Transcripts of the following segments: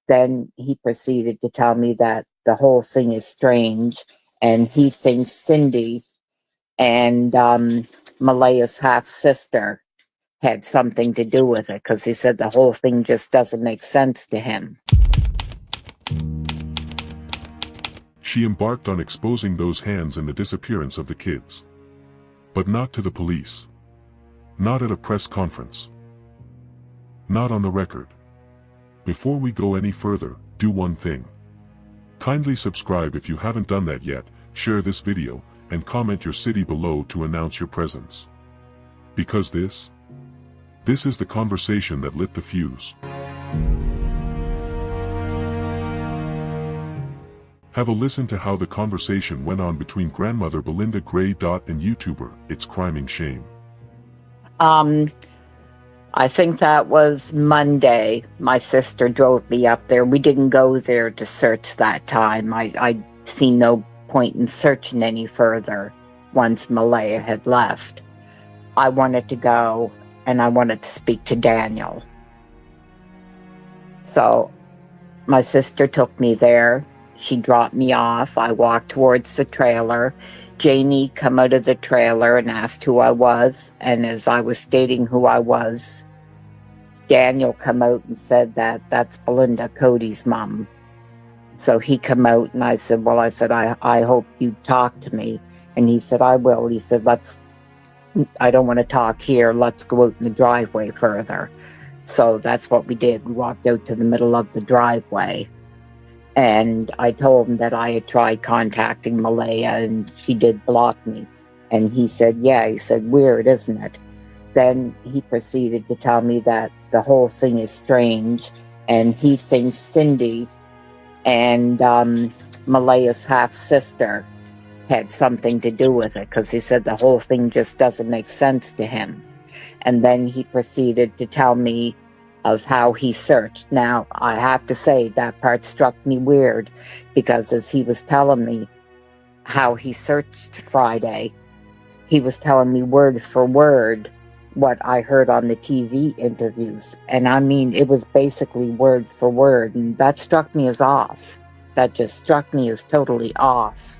Then he proceeded to tell me that the whole thing is strange, and he thinks Cindy and Malehya's half-sister had something to do with it, because he said the whole thing just doesn't make sense to him. She embarked on exposing those hands in the disappearance of the kids. But not to the police. Not at a press conference. Not on the record. Before we go any further, do one thing. Kindly subscribe if you haven't done that yet, share this video, and comment your city below to announce your presence. Because this is the conversation that lit the fuse. Have a listen to how the conversation went on between grandmother Belynda Gray and YouTuber It's Criming Shame. I think that was Monday. My sister drove me up there. We didn't go there to search that time. I see no point in searching any further once Malehya had left. I wanted to go, and I wanted to speak to Daniel. So my sister took me there. She dropped me off. I walked towards the trailer. Janie come out of the trailer and asked who I was. And as I was stating who I was, Daniel come out and said that that's Belynda, Cody's mom. So he come out and I said, I hope you talk to me. And he said, I will. He said, I don't want to talk here. Let's go out in the driveway further. So that's what we did. We walked out to the middle of the driveway. And I told him that I had tried contacting Malehya and she did block me. And he said, yeah. He said, weird, isn't it? Then he proceeded to tell me that the whole thing is strange. And he thinks Cindy and Malehya's half-sister had something to do with it, because he said the whole thing just doesn't make sense to him. And then he proceeded to tell me of how he searched. Now, I have to say that part struck me weird, because as he was telling me how he searched Friday, he was telling me word for word what I heard on the TV interviews. And I mean, it was basically word for word, and that struck me as off. That just struck me as totally off.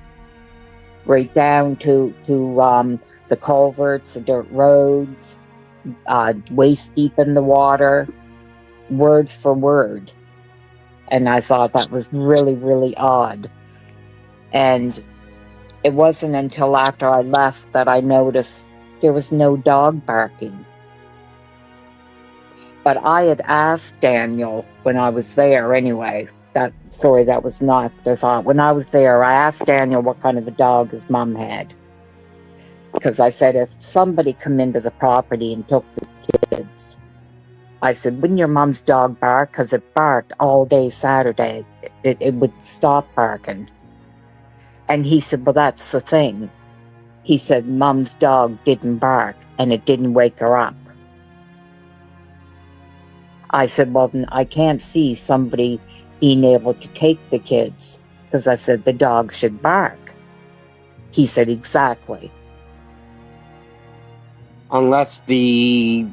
Right down to the culverts, the dirt roads, waist deep in the water, word for word. And I thought that was really, really odd. And it wasn't until after I left that I noticed there was no dog barking. But I had asked Daniel when I was there anyway. That was not the thought. When I was there, I asked Daniel what kind of a dog his mom had. Because I said, if somebody come into the property and took the kids, I said, wouldn't your mom's dog bark? Because it barked all day Saturday. It would stop barking. And he said, well, that's the thing. He said, Mom's dog didn't bark, and it didn't wake her up. I said, well, then I can't see somebody being able to take the kids, because I said, the dog should bark. He said, exactly. Unless they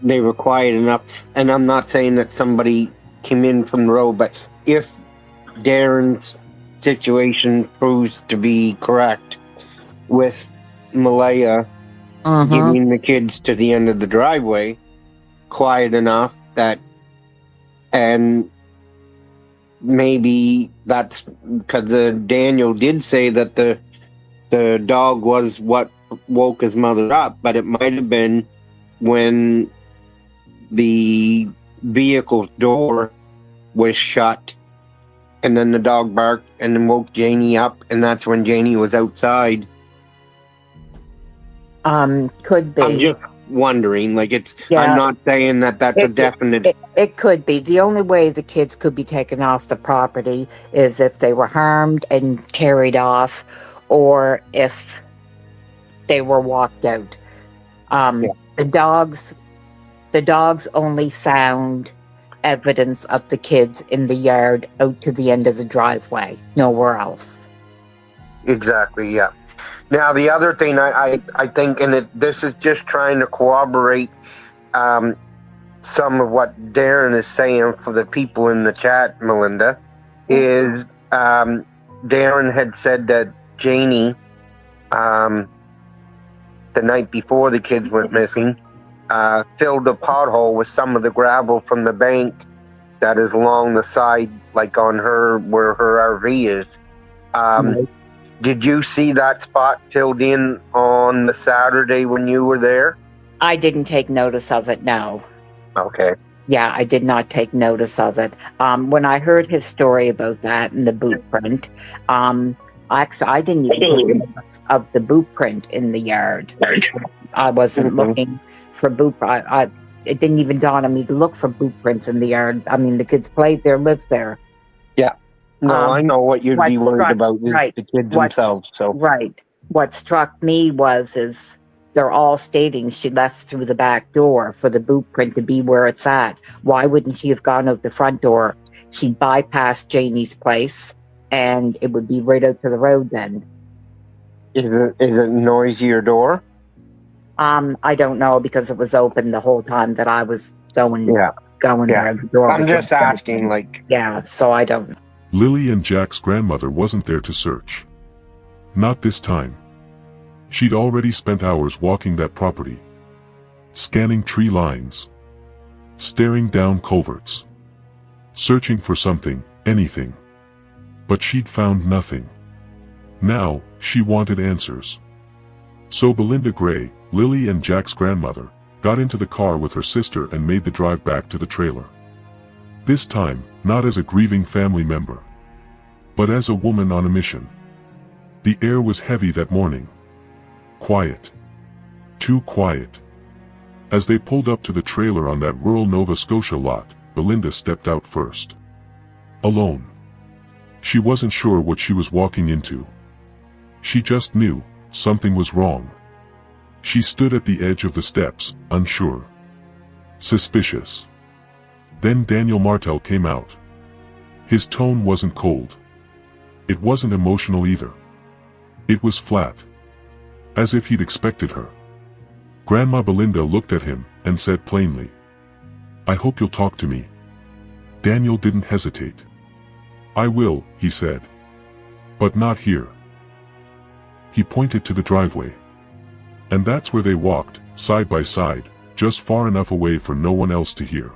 were quiet enough, and I'm not saying that somebody came in from the road, but if Darren's situation proves to be correct with Malehya giving the kids to the end of the driveway, quiet enough that, and maybe that's because Daniel did say that the dog was what woke his mother up, but it might have been when the vehicle's door was shut and then the dog barked and then woke Janie up, and that's when Janie was outside. Could be. I'm just wondering, I'm not saying that that's a definite. It could be. The only way the kids could be taken off the property is if they were harmed and carried off, or if they were walked out. The dogs only found evidence of the kids in the yard out to the end of the driveway, nowhere else. Exactly, yeah. Now, the other thing I think, and this is just trying to corroborate some of what Darren is saying for the people in the chat, Melinda, is Darren had said that Janie, the night before the kids went missing, filled the pothole with some of the gravel from the bank that is along the side, like on her, where her RV is. Right. Did you see that spot filled in on the Saturday when you were there? I didn't take notice of it, no. Okay. Yeah, I did not take notice of it. When I heard his story about that and the boot print, actually, I didn't even take notice of the boot print in the yard. I wasn't looking for boot. It didn't even dawn on me to look for boot prints in the yard. I mean, the kids played there, lived there. Yeah. No, I know what you'd be worried about is the kids themselves. So right. What struck me is they're all stating she left through the back door for the boot print to be where it's at. Why wouldn't she have gone out the front door? She'd bypass Janie's place, and it would be right out to the road then. Is it noisier door? I don't know, because it was open the whole time that I was going there. The door I'm just asking, like... Yeah, so I don't know. Lily and Jack's grandmother wasn't there to search. Not this time. She'd already spent hours walking that property, scanning tree lines, staring down culverts, searching for something, anything. But she'd found nothing. Now, she wanted answers. So Belynda Gray, Lily and Jack's grandmother, got into the car with her sister and made the drive back to the trailer. This time, not as a grieving family member, but as a woman on a mission. The air was heavy that morning. Quiet. Too quiet. As they pulled up to the trailer on that rural Nova Scotia lot, Belynda stepped out first. Alone. She wasn't sure what she was walking into. She just knew something was wrong. She stood at the edge of the steps, unsure. Suspicious. Then Daniel Martel came out. His tone wasn't cold. It wasn't emotional either. It was flat. As if he'd expected her. Grandma Belynda looked at him and said plainly, "I hope you'll talk to me." Daniel didn't hesitate. "I will," he said. "But not here." He pointed to the driveway. And that's where they walked, side by side, just far enough away for no one else to hear.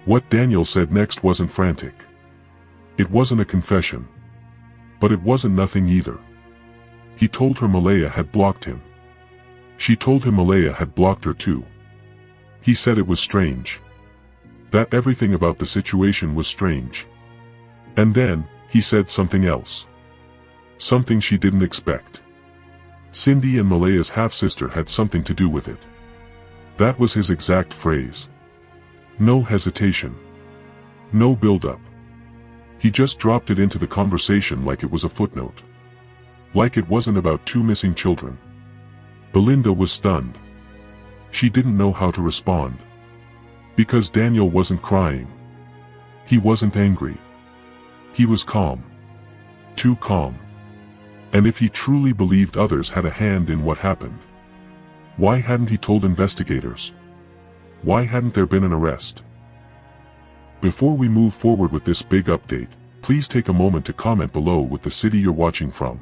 What Daniel said next wasn't frantic. It wasn't a confession. But it wasn't nothing either. He told her Malehya had blocked him. She told him Malehya had blocked her too. He said it was strange. That everything about the situation was strange. And then, he said something else. Something she didn't expect. Cindy and Malehya's half-sister had something to do with it. That was his exact phrase. No hesitation. No build-up. He just dropped it into the conversation like it was a footnote. Like it wasn't about two missing children. Belynda was stunned. She didn't know how to respond. Because Daniel wasn't crying. He wasn't angry. He was calm. Too calm. And if he truly believed others had a hand in what happened, why hadn't he told investigators? Why hadn't there been an arrest? Before we move forward with this big update, please take a moment to comment below with the city you're watching from.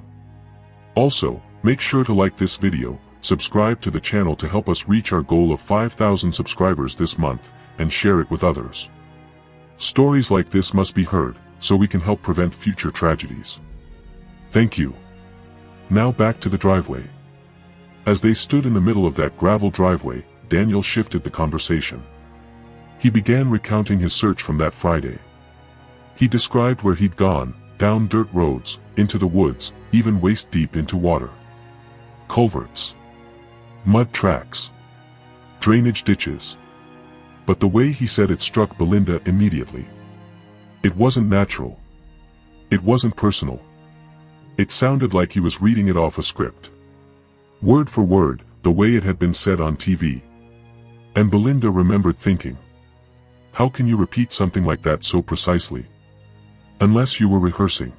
Also, make sure to like this video, subscribe to the channel to help us reach our goal of 5,000 subscribers this month, and share it with others. Stories like this must be heard, so we can help prevent future tragedies. Thank you. Now back to the driveway. As they stood in the middle of that gravel driveway, Daniel shifted the conversation. He began recounting his search from that Friday. He described where he'd gone, down dirt roads, into the woods, even waist-deep into water. Culverts. Mud tracks. Drainage ditches. But the way he said it struck Belynda immediately. It wasn't natural. It wasn't personal. It sounded like he was reading it off a script. Word for word, the way it had been said on TV. And Belynda remembered thinking, how can you repeat something like that so precisely? Unless you were rehearsing.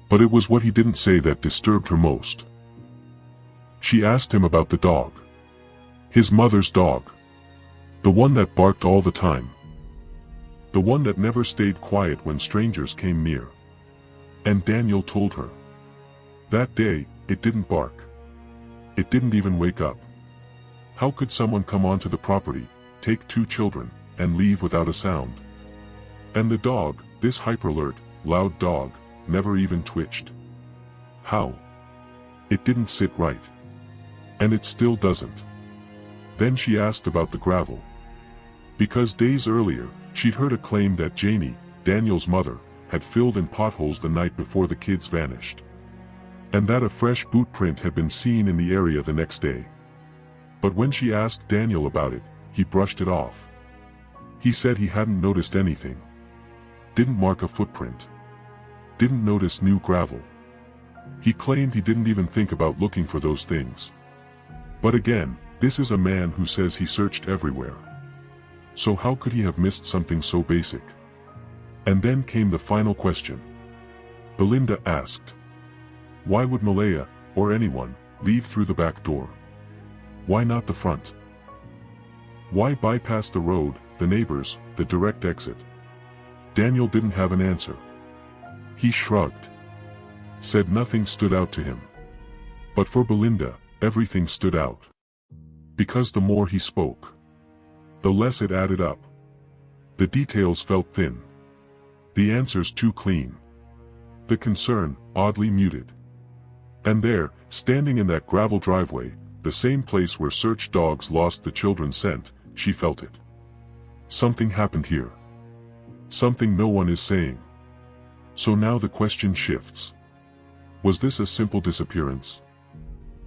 But it was what he didn't say that disturbed her most. She asked him about the dog. His mother's dog. The one that barked all the time. The one that never stayed quiet when strangers came near. And Daniel told her. That day, it didn't bark. It didn't even wake up. How could someone come onto the property, take 2 children, and leave without a sound? And the dog, this hyper-alert, loud dog, never even twitched. How? It didn't sit right. And it still doesn't. Then she asked about the gravel. Because days earlier, she'd heard a claim that Janie, Daniel's mother, had filled in potholes the night before the kids vanished. And that a fresh boot print had been seen in the area the next day. But when she asked Daniel about it, he brushed it off. He said he hadn't noticed anything. Didn't mark a footprint. Didn't notice new gravel. He claimed he didn't even think about looking for those things. But again, this is a man who says he searched everywhere. So how could he have missed something so basic? And then came the final question. Belynda asked. Why would Malehya, or anyone, leave through the back door? Why not the front? Why bypass the road, the neighbors, the direct exit? Daniel didn't have an answer. He shrugged. Said nothing stood out to him. But for Belynda, everything stood out. Because the more he spoke, the less it added up. The details felt thin. The answers too clean. The concern, oddly muted. And there, standing in that gravel driveway, the same place where search dogs lost the children's scent, she felt it. Something happened here. Something no one is saying. So now the question shifts. Was this a simple disappearance?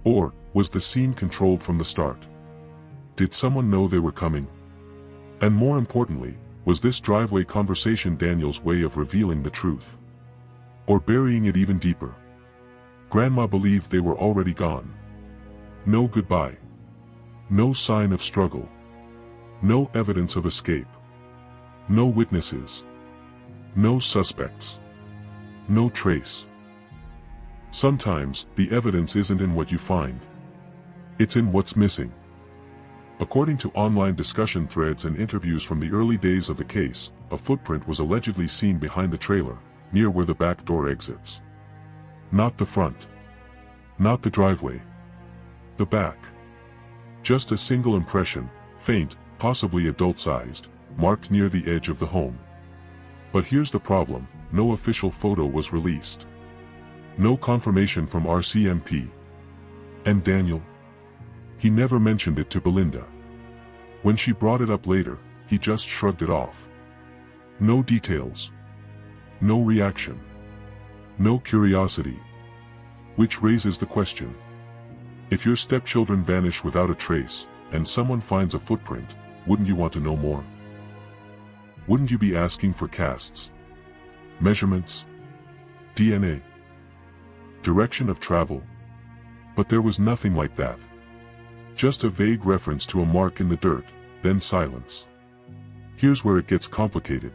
Or, was the scene controlled from the start? Did someone know they were coming? And more importantly, was this driveway conversation Daniel's way of revealing the truth? Or burying it even deeper? Grandma believed they were already gone. No goodbye. No sign of struggle. No evidence of escape. No witnesses. No suspects. No trace. Sometimes, the evidence isn't in what you find. It's in what's missing. According to online discussion threads and interviews from the early days of the case, a footprint was allegedly seen behind the trailer, near where the back door exits. Not the front. Not the driveway. The back. Just a single impression, faint, possibly adult-sized, marked near the edge of the home. But here's the problem, no official photo was released. No confirmation from RCMP. And Daniel? He never mentioned it to Belynda. When she brought it up later, he just shrugged it off. No details. No reaction. No curiosity. Which raises the question. If your stepchildren vanish without a trace, and someone finds a footprint, wouldn't you want to know more? Wouldn't you be asking for casts? Measurements? DNA? Direction of travel? But there was nothing like that. Just a vague reference to a mark in the dirt, then silence. Here's where it gets complicated.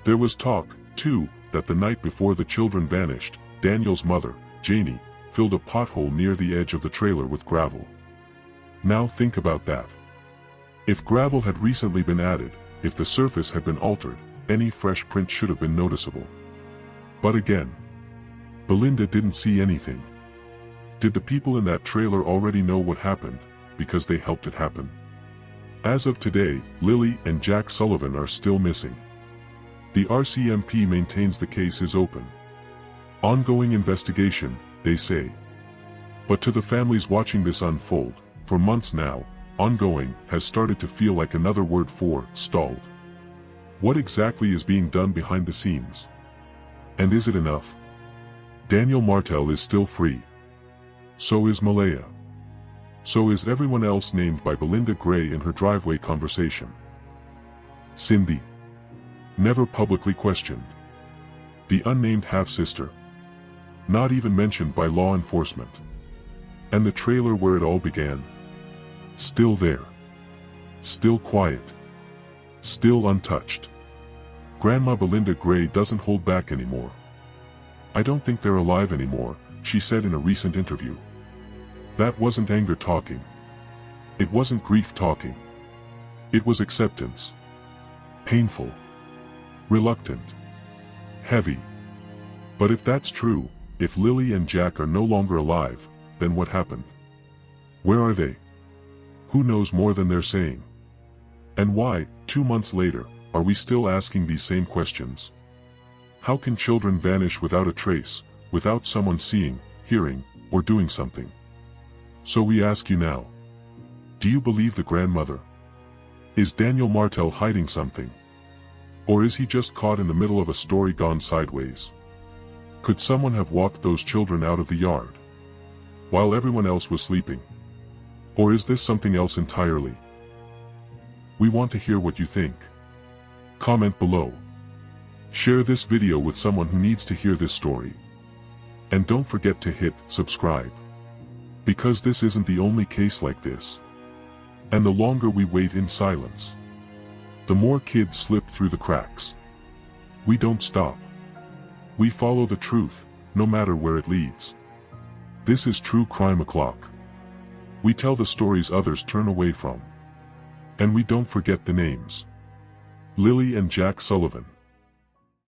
There was talk, too, that the night before the children vanished, Daniel's mother, Janie, filled a pothole near the edge of the trailer with gravel. Now think about that. If gravel had recently been added, if the surface had been altered, any fresh print should have been noticeable. But again, Belynda didn't see anything. Did the people in that trailer already know what happened, because they helped it happen? As of today, Lilly and Jack Sullivan are still missing. The RCMP maintains the case is open. Ongoing investigation, they say. But to the families watching this unfold, for months now, ongoing has started to feel like another word for stalled. What exactly is being done behind the scenes? And is it enough? Daniel Martel is still free. So is Malehya. So is everyone else named by Belynda Gray in her driveway conversation. Cindy. Never publicly questioned. The unnamed half-sister. Not even mentioned by law enforcement. And the trailer where it all began. Still there. Still quiet. Still untouched. Grandma Belynda Gray doesn't hold back anymore. I don't think they're alive anymore, she said in a recent interview. That wasn't anger talking. It wasn't grief talking. It was acceptance. Painful. Reluctant. Heavy. But if that's true, if Lilly and Jack are no longer alive, then what happened? Where are they? Who knows more than they're saying? And why, 2 months later, are we still asking these same questions? How can children vanish without a trace, without someone seeing, hearing, or doing something? So we ask you now. Do you believe the grandmother? Is Daniel Martel hiding something? Or is he just caught in the middle of a story gone sideways? Could someone have walked those children out of the yard while everyone else was sleeping? Or is this something else entirely? We want to hear what you think. Comment below. Share this video with someone who needs to hear this story. And don't forget to hit subscribe. Because this isn't the only case like this. And the longer we wait in silence, the more kids slip through the cracks. We don't stop. We follow the truth, no matter where it leads. This is True Crime O'Clock. We tell the stories others turn away from. And we don't forget the names. Lilly and Jack Sullivan.